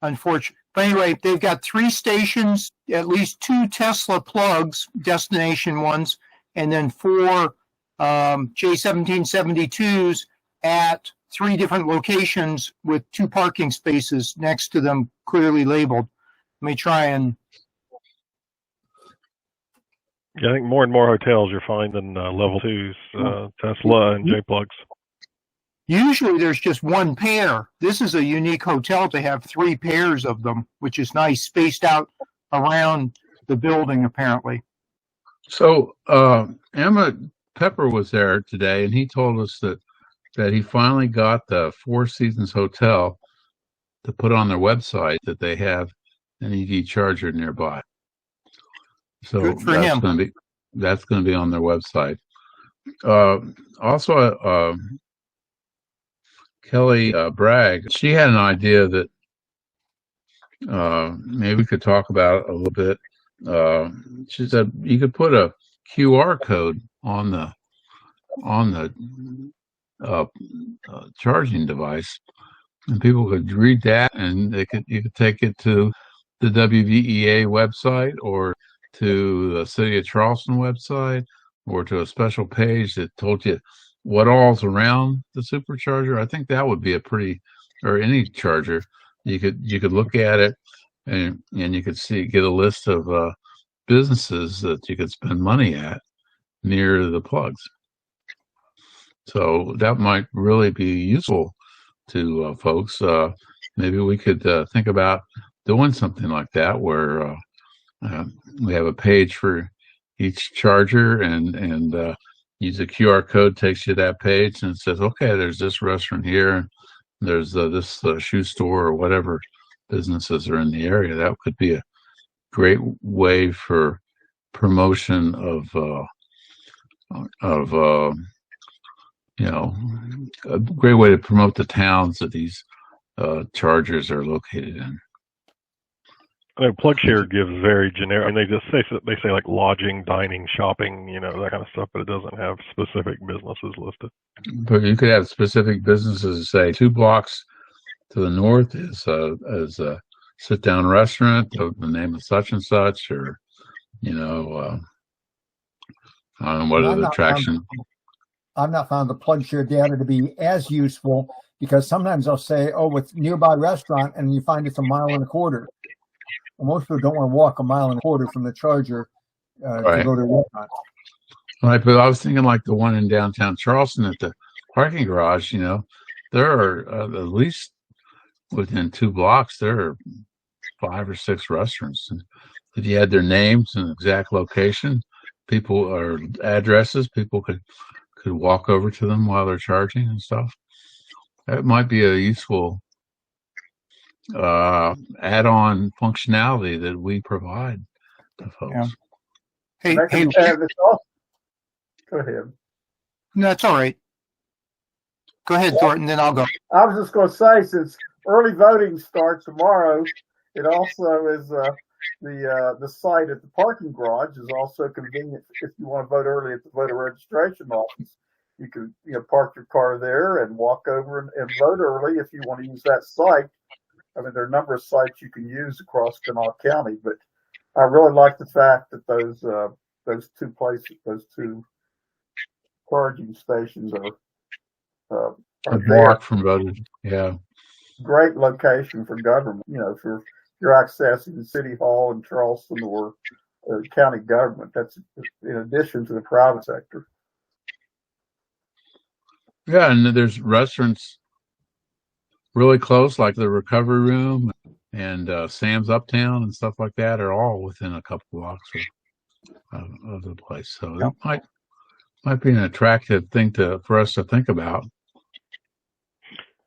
H: Unfortunately. But anyway, they've got 3 stations, at least 2 Tesla plugs, destination ones, and then 4 J1772s at 3 different locations with 2 parking spaces next to them, clearly labeled. Let me try and.
A: Yeah, I think more and more hotels you're finding level 2s, Tesla and J-plugs.
H: Usually there's just 1 pair. This is a unique hotel to have 3 pairs of them, which is nice, spaced out around the building, apparently.
B: so Emmett Pepper was there today, and he told us that he finally got the Four Seasons Hotel to put on their website that they have an EV charger nearby. So
H: Good for him.
B: That's going to be on their website. Also, Kelly Bragg, she had an idea that maybe we could talk about a little bit. She said you could put a QR code on the charging device, and people could read that, and you could take it to the WVEA website or to the City of Charleston website or to a special page that told you what all's around the supercharger. I think that would be or any charger. You could look at it and you could get a list of businesses that you could spend money at near the plugs. So that might really be useful to folks. Maybe we could think about doing something like that where we have a page for each charger and use a QR code, takes you to that page and says, okay, there's this restaurant here, and there's this shoe store or whatever businesses are in the area. That could be a great way for promotion of a great way to promote the towns that these chargers are located in.
A: I know PlugShare gives very generic, and they say like lodging, dining, shopping, that kind of stuff, but it doesn't have specific businesses listed.
B: But you could have specific businesses, say 2 blocks to the north is a sit-down restaurant, the name of such and such, or I don't know what other attraction.
D: I've not found the PlugShare data to be as useful because sometimes they'll say, "Oh, it's nearby restaurant," and you find it's 1.25 miles. Well, most people don't want to walk 1.25 miles from the charger to go to a restaurant.
B: Right, but I was thinking like the one in downtown Charleston at the parking garage. There are at least within 2 blocks there are 5 or 6 restaurants. And if you had their names and exact location, people or addresses, people could walk over to them while they're charging and stuff. That might be a useful add-on functionality that we provide to folks.
H: Yeah. Hey,
C: go ahead.
H: No, it's all right. Go ahead, Thornton, then I'll go.
C: I was just going to say, since early voting starts tomorrow, it also is the site at the parking garage is also convenient if you want to vote early at the voter registration office. You can park your car there and walk over and vote early if you want to use that site. I mean, there are a number of sites you can use across Kanawha County, but I really like the fact that those 2 places, those 2 charging stations are
B: a block from voters. Yeah.
C: Great location for government, if you're accessing City Hall in Charleston or county government. That's in addition to the private sector.
B: Yeah, and there's restaurants really close, like the Recovery Room, and Sam's Uptown and stuff like that are all within a couple blocks of the place. So it might be an attractive thing for us to think about.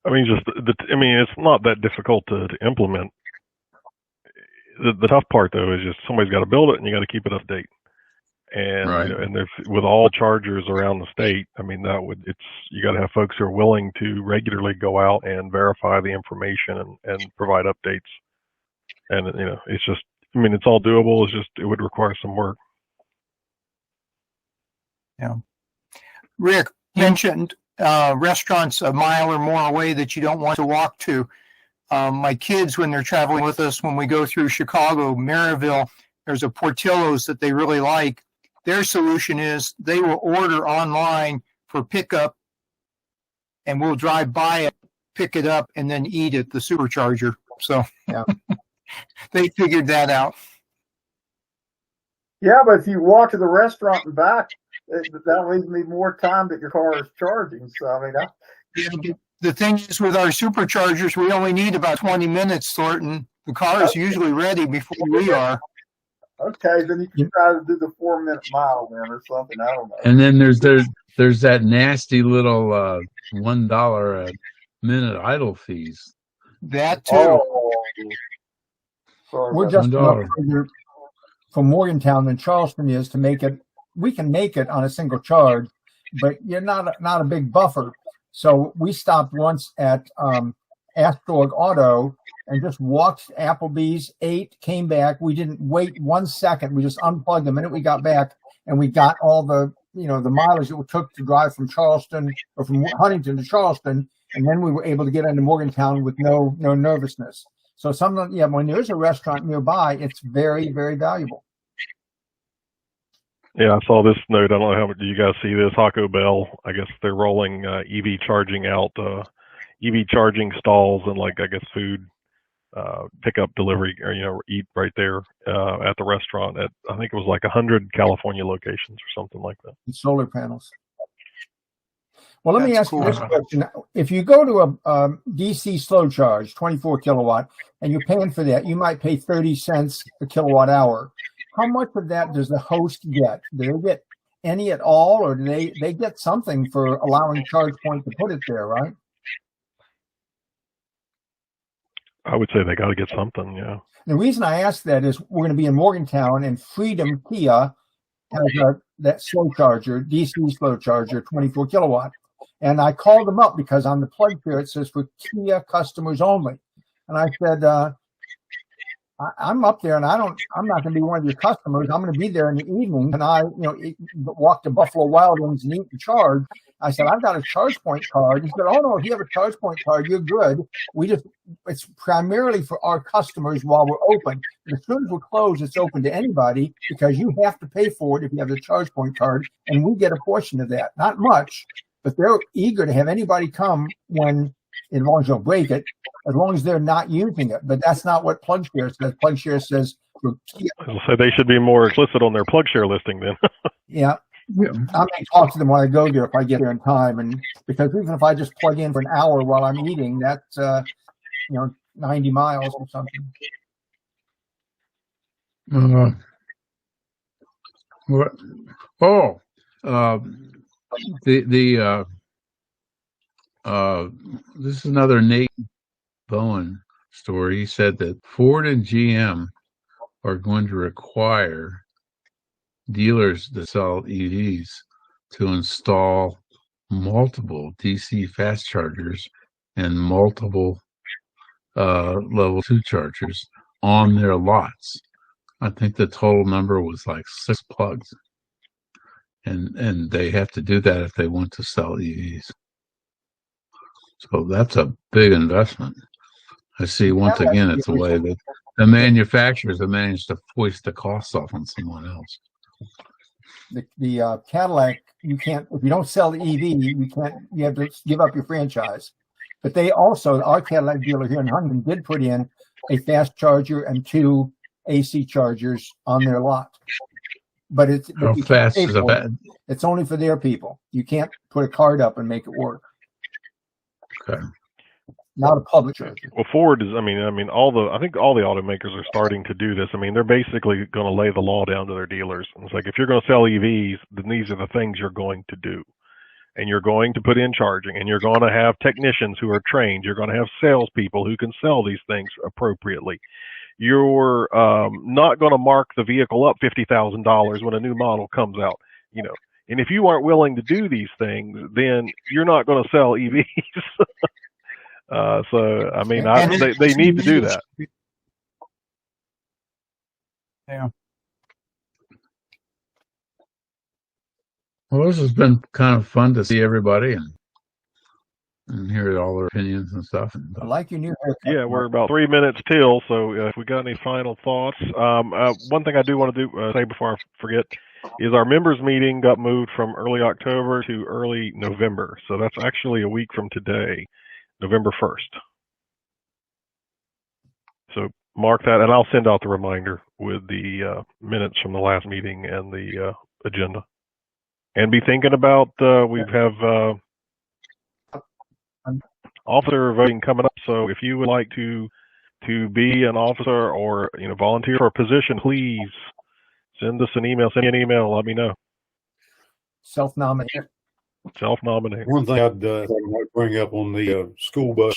A: I mean, it's not that difficult to implement. The tough part though is just somebody's got to build it, and you got to keep it up to date. And
B: Right.
A: and there's, with all chargers around the state, I mean, you got to have folks who are willing to regularly go out and verify the information and provide updates. And it's just, I mean, it's all doable. It's just, it would require some work.
H: Yeah. Rick mentioned restaurants a mile or more away that you don't want to walk to. My kids, when they're traveling with us, when we go through Chicago, Maryville, there's a Portillo's that they really like. Their solution is they will order online for pickup, and we'll drive by it, pick it up, and then eat at the supercharger. So
D: Yeah.
H: They figured that out.
C: Yeah, but if you walk to the restaurant and back, that leaves me more time that your car is charging. So, I mean,
H: The thing is, with our superchargers, we only need about 20 minutes, Thornton. The car is usually ready before we are.
C: okay, then you can try to do the 4-minute mile then or something. I don't know.
B: And then there's that nasty little $1 a minute idle fees.
H: That too.
C: Oh. Sorry
D: We're
C: about
D: just
B: $1.
D: further from Morgantown than Charleston is to make it. We can make it on a single charge, but you're not a big buffer. So we stopped once at Astorg Auto and just walked to Applebee's, ate, came back. We didn't wait 1 second. We just unplugged the minute we got back, and we got all the the mileage that it took to drive from Charleston or from Huntington to Charleston, and then we were able to get into Morgantown with no nervousness. So when there's a restaurant nearby, it's very, very valuable.
A: Yeah, I saw this note. I don't know how much do you guys see this. Taco Bell, I guess they're rolling EV charging out, EV charging stalls and I guess food pickup delivery or eat right there at the restaurant at, I think it was 100 California locations or something like that.
D: And solar panels. Well, let me
H: That's
D: ask
H: cool.
D: you this question. If you go to a DC slow charge, 24 kilowatt, and you're paying for that, you might pay 30 cents a kilowatt hour. How much of that does the host get? Do they get any at all, or do they get something for allowing ChargePoint to put it there, right?
A: I would say they got to get something, yeah.
D: The reason I ask that is we're going to be in Morgantown, and Freedom Kia has that slow charger, DC slow charger, 24 kilowatt. And I called them up because on the plug here it says for Kia customers only. And I said, I'm up there, and I'm not going to be one of your customers. I'm going to be there in the evening, and I walk to Buffalo Wild Wings and eat and charge. I said, I've got a ChargePoint card. He said, oh no, if you have a ChargePoint card, you're good. It's primarily for our customers while we're open. And as soon as we're closed, it's open to anybody because you have to pay for it if you have the ChargePoint card, and we get a portion of that. Not much, but they're eager to have anybody come as long as you don't break it, as long as they're not using it. But that's not what PlugShare says. PlugShare says for Kia.
A: I'll say they should be more explicit on their PlugShare listing then.
D: Yeah. I may talk to them when I go there if I get there in time, and because even if I just plug in for an hour while I'm eating, that's 90 miles or something.
B: This is another Nate Bowen story. He said that Ford and GM are going to require dealers that sell EVs to install multiple DC fast chargers and multiple level 2 chargers on their lots. I think the total number was 6 plugs. And they have to do that if they want to sell EVs. So that's a big investment. I see once again it's a way that the manufacturers have managed to foist the costs off on someone else.
D: The Cadillac, you can't, if you don't sell the EV, you have to give up your franchise. But they also, our Cadillac dealer here in Huntington did put in a fast charger and 2 AC chargers on their lot. But
B: How fast is a bad?
D: It's only for their people. You can't put a card up and make it work.
B: Okay.
D: not a public charger.
A: Well, Ford is. I think all the automakers are starting to do this. I mean, they're basically going to lay the law down to their dealers. And it's like, if you're going to sell EVs, then these are the things you're going to do. And you're going to put in charging, and you're going to have technicians who are trained. You're going to have salespeople who can sell these things appropriately. You're not going to mark the vehicle up $50,000 when a new model comes out, you know. And if you aren't willing to do these things, then you're not going to sell EVs. So, I mean, they need to do that.
H: Yeah.
B: Well, this has been kind of fun to see everybody and hear all their opinions and stuff.
D: I like your new haircut.
A: Yeah, we're about 3 minutes till, so if we got any final thoughts. One thing I do want to do say before I forget is our members meeting got moved from early October to early November. So that's actually a week from today, November 1st. So mark that, and I'll send out the reminder with the minutes from the last meeting and the agenda. And be thinking about, we have officer voting coming up. So if you would like to be an officer or, you know, volunteer for a position, please send us an email. Send me an email. Let me know.
D: Self-nominate.
A: Self-nominate.
E: One thing I'd bring up on the school bus,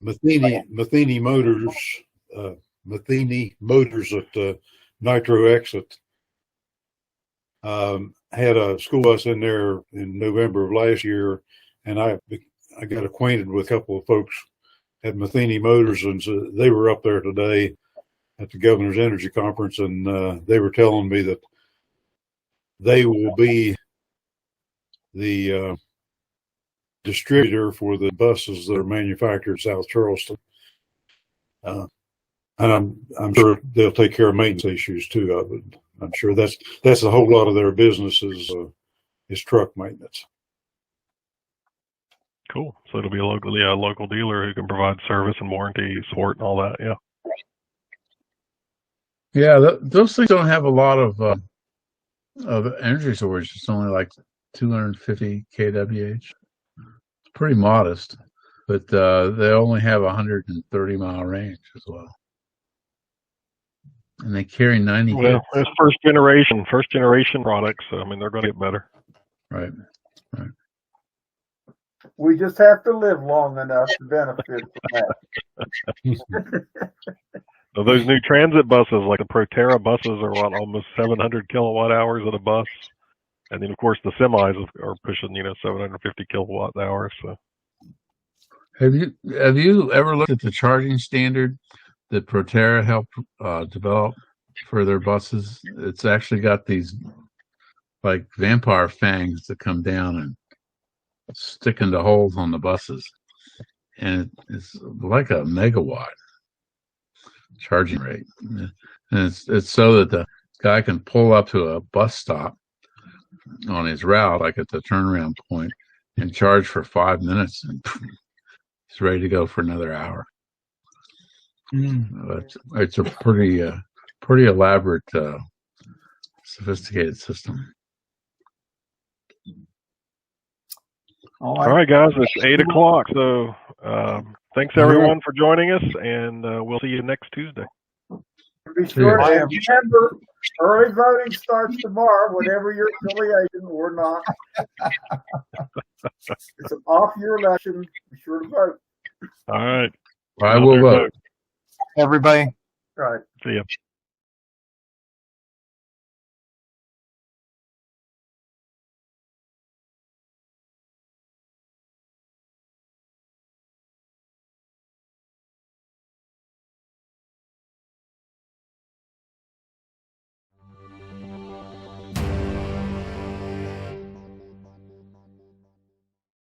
E: Matheny Motors at the Nitro exit had a school bus in there in November of last year, and I got acquainted with a couple of folks at Matheny Motors, and so they were up there today at the Governor's Energy Conference, and they were telling me that they will be the distributor for the buses that are manufactured in South Charleston. And I'm sure they'll take care of maintenance issues too. I'm sure that's a whole lot of their business is truck maintenance.
A: Cool. So it'll be a local dealer who can provide service and warranty support and all that. Yeah.
B: Yeah, those things don't have a lot of energy storage. It's only like 250 kWh. It's pretty modest, but they only have 130-mile range as well. And they carry 90.
A: Well, it's first generation products. So, I mean, they're going to get better.
B: Right.
C: We just have to live long enough to benefit from that.
A: So those new transit buses, like the Proterra buses, are almost 700 kilowatt hours at a bus, and then of course the semis are pushing 750 kilowatt hours. So,
B: have you ever looked at the charging standard that Proterra helped develop for their buses? It's actually got these like vampire fangs that come down and stick into holes on the buses, and it's like a megawatt charging rate, and it's so that the guy can pull up to a bus stop on his route, like at the turnaround point, and charge for 5 minutes, and he's ready to go for another hour. It's a pretty elaborate, sophisticated system.
A: All right, guys, it's 8 o'clock. So thanks everyone for joining us, and we'll see you next Tuesday.
C: Be sure to remember, early voting starts tomorrow, whatever your affiliation or not. It's an off-year election. Be sure to vote.
A: All right.
B: I will vote.
H: Everybody.
C: All right.
A: See ya.